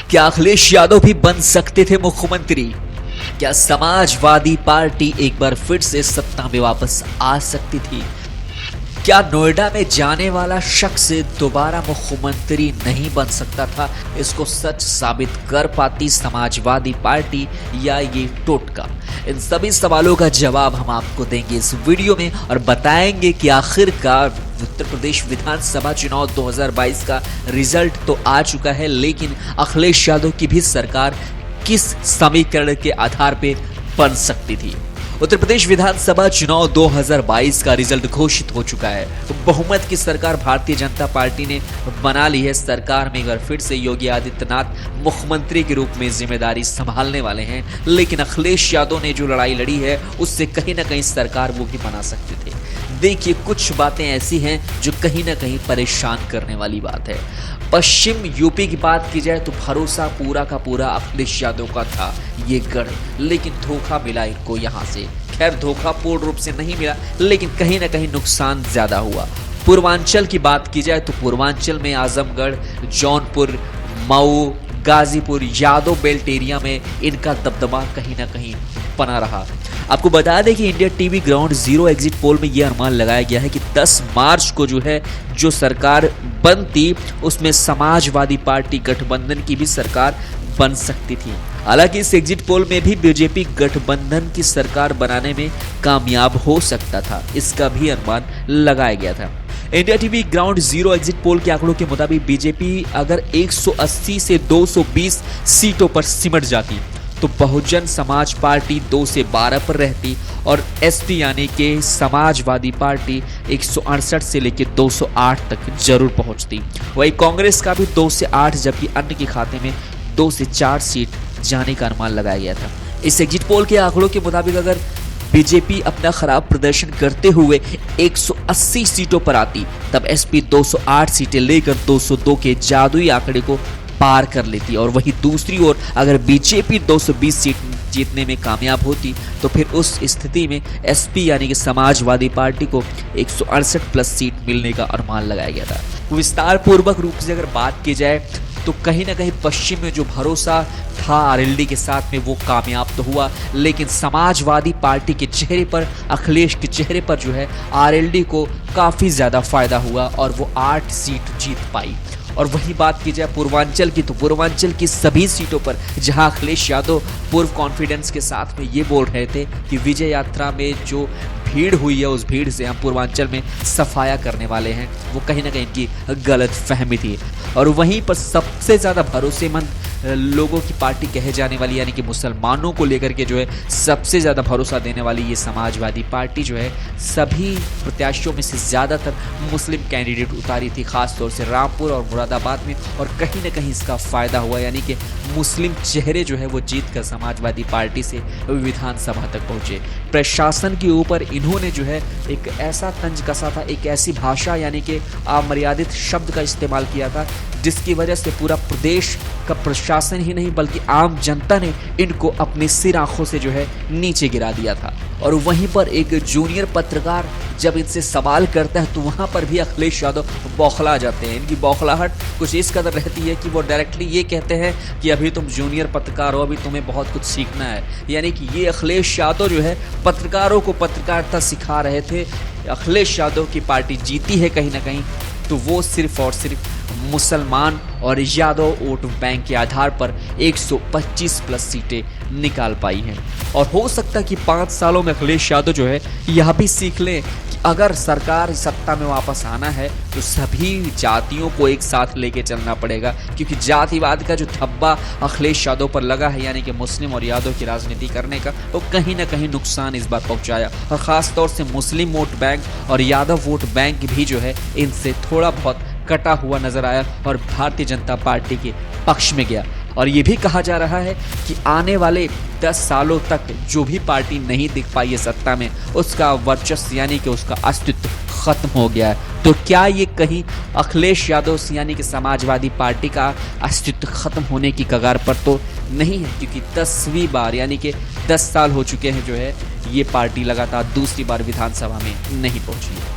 क्या अखिलेश यादव भी बन सकते थे मुख्यमंत्री? क्या समाजवादी पार्टी एक बार फिर से सत्ता में वापस आ सकती थी? क्या नोएडा में जाने वाला शख्स दोबारा मुख्यमंत्री नहीं बन सकता था? इसको सच साबित कर पाती समाजवादी पार्टी या ये टोटका? इन सभी सवालों का जवाब हम आपको देंगे इस वीडियो में और बताएंगे कि आखिरकार उत्तर प्रदेश विधानसभा चुनाव 2022 का रिजल्ट तो आ चुका है, लेकिन अखिलेश यादव की भी सरकार किस समीकरण के आधार पर बन सकती थी। उत्तर प्रदेश विधानसभा चुनाव 2022 का रिजल्ट घोषित हो चुका है। बहुमत की सरकार भारतीय जनता पार्टी ने बना ली है। सरकार में एक बार फिर से योगी आदित्यनाथ मुख्यमंत्री के रूप में जिम्मेदारी संभालने वाले हैं, लेकिन अखिलेश यादव ने जो लड़ाई लड़ी है उससे कहीं ना कहीं सरकार वो भी बना सकते थे। देखिए, कुछ बातें ऐसी हैं जो कहीं ना कहीं परेशान करने वाली बात है। पश्चिम यूपी की बात की जाए तो भरोसा पूरा का पूरा अखिलेश यादव का था ये गढ़, लेकिन धोखा मिला इनको यहाँ से। खैर, धोखा पूर्ण रूप से नहीं मिला, लेकिन कहीं ना कहीं नुकसान ज्यादा हुआ। पूर्वांचल की बात की जाए तो पूर्वांचल में आजमगढ़, जौनपुर, मऊ, गाजीपुर, यादव बेल्ट एरिया में इनका दबदबा कहीं ना कहीं बना रहा। आपको बता दें कि India TV ground zero exit poll में यह अनुमान लगाया गया है कि 10 मार्च को जो सरकार बनती उसमें समाजवादी पार्टी गठबंधन की भी सरकार बन सकती थी। हालांकि इस एग्जिट पोल में भी बीजेपी गठबंधन की सरकार बनाने में कामयाब हो सकता था, इसका भी अनुमान लगाया गया था। India TV ground zero exit poll के आंकड़ों के मुताबिक बीजेपी अगर 180 से 220 सीटों पर सिमट जाती तो बहुजन समाज पार्टी 2 से 12 पर रहती और एसपी यानी कि समाजवादी पार्टी 168 से लेकर 208 तक जरूर पहुंचती। वही कांग्रेस का भी 2 से 8, जबकि अन्य के खाते में 2 से 4 सीट जाने का अनुमान लगाया गया था। इस एग्जिट पोल के आंकड़ों के मुताबिक अगर बीजेपी अपना खराब प्रदर्शन करते हुए 180 सीटों पर आती तब एसपी 208 सीटें लेकर 202 के जादुई आंकड़े को पार कर लेती। और वही दूसरी ओर अगर बीजेपी 220 सीट जीतने में कामयाब होती तो फिर उस स्थिति में एसपी यानी कि समाजवादी पार्टी को 168 प्लस सीट मिलने का अनुमान लगाया गया था। विस्तार पूर्वक रूप से अगर बात की जाए तो कहीं ना कहीं पश्चिम में जो भरोसा था आरएलडी के साथ में वो कामयाब तो हुआ, लेकिन समाजवादी पार्टी के चेहरे पर, अखिलेश के चेहरे पर आरएलडी को काफी ज्यादा फायदा हुआ और वो 8 सीट जीत पाई। और वही बात की जाए पूर्वांचल की तो पूर्वांचल की सभी सीटों पर जहां अखिलेश यादव पूर्व कॉन्फिडेंस के साथ में ये बोल रहे थे कि विजय यात्रा में जो भीड़ हुई है उस भीड़ से हम पूर्वांचल में सफाया करने वाले हैं, वो कहीं ना कहीं इनकी गलत फहमी थी। और वहीं पर सबसे ज़्यादा भरोसेमंद लोगों की पार्टी कहे जाने वाली यानी कि मुसलमानों को लेकर के सबसे ज़्यादा भरोसा देने वाली ये समाजवादी पार्टी सभी प्रत्याशियों में से ज़्यादातर मुस्लिम कैंडिडेट उतारी थी, खासतौर से रामपुर और मुरादाबाद में। और कहीं ना कहीं इसका फ़ायदा हुआ, यानी कि मुस्लिम चेहरे वो जीत कर समाजवादी पार्टी से विधानसभा तक पहुँचे। प्रशासन के ऊपर इन्होंने एक ऐसा तंज कसा था, एक ऐसी भाषा यानी कि अमर्यादित शब्द का इस्तेमाल किया था जिसकी वजह से पूरा प्रदेश का प्रशासन ही नहीं बल्कि आम जनता ने इनको अपने सिर आंखों से नीचे गिरा दिया था। और वहीं पर एक जूनियर पत्रकार जब इनसे सवाल करता है तो वहां पर भी अखिलेश यादव बौखला जाते हैं। इनकी बौखलाहट कुछ इस कदर रहती है कि वो डायरेक्टली ये कहते हैं कि अभी तुम जूनियर पत्रकार हो, अभी तुम्हें बहुत कुछ सीखना है। यानी कि ये अखिलेश यादव पत्रकारों को पत्रकारिता सिखा रहे थे। अखिलेश यादव की पार्टी जीती है कहीं ना कहीं तो वो सिर्फ और सिर्फ मुसलमान और यादव वोट बैंक के आधार पर 125 प्लस सीटें निकाल पाई हैं। और हो सकता है कि 5 सालों में अखिलेश यादव यह भी सीख लें कि अगर सरकार सत्ता में वापस आना है तो सभी जातियों को एक साथ लेके चलना पड़ेगा, क्योंकि जातिवाद का जो धब्बा अखिलेश यादव पर लगा है यानी कि मुस्लिम और यादव की राजनीति करने का, वो कहीं ना कहीं नुकसान इस बार पहुंचाया। और ख़ास तौर से मुस्लिम वोट बैंक और यादव वोट बैंक भी इनसे थोड़ा बहुत कटा हुआ नजर आया और भारतीय जनता पार्टी के पक्ष में गया। और ये भी कहा जा रहा है कि आने वाले 10 सालों तक जो भी पार्टी नहीं दिख पाई है सत्ता में, उसका वर्चस्व यानी कि उसका अस्तित्व खत्म हो गया है। तो क्या ये कहीं अखिलेश यादव यानी कि समाजवादी पार्टी का अस्तित्व खत्म होने की कगार पर तो नहीं है? क्योंकि 10वीं बार यानी कि 10 साल हो चुके हैं ये पार्टी लगातार दूसरी बार विधानसभा में नहीं पहुंची है।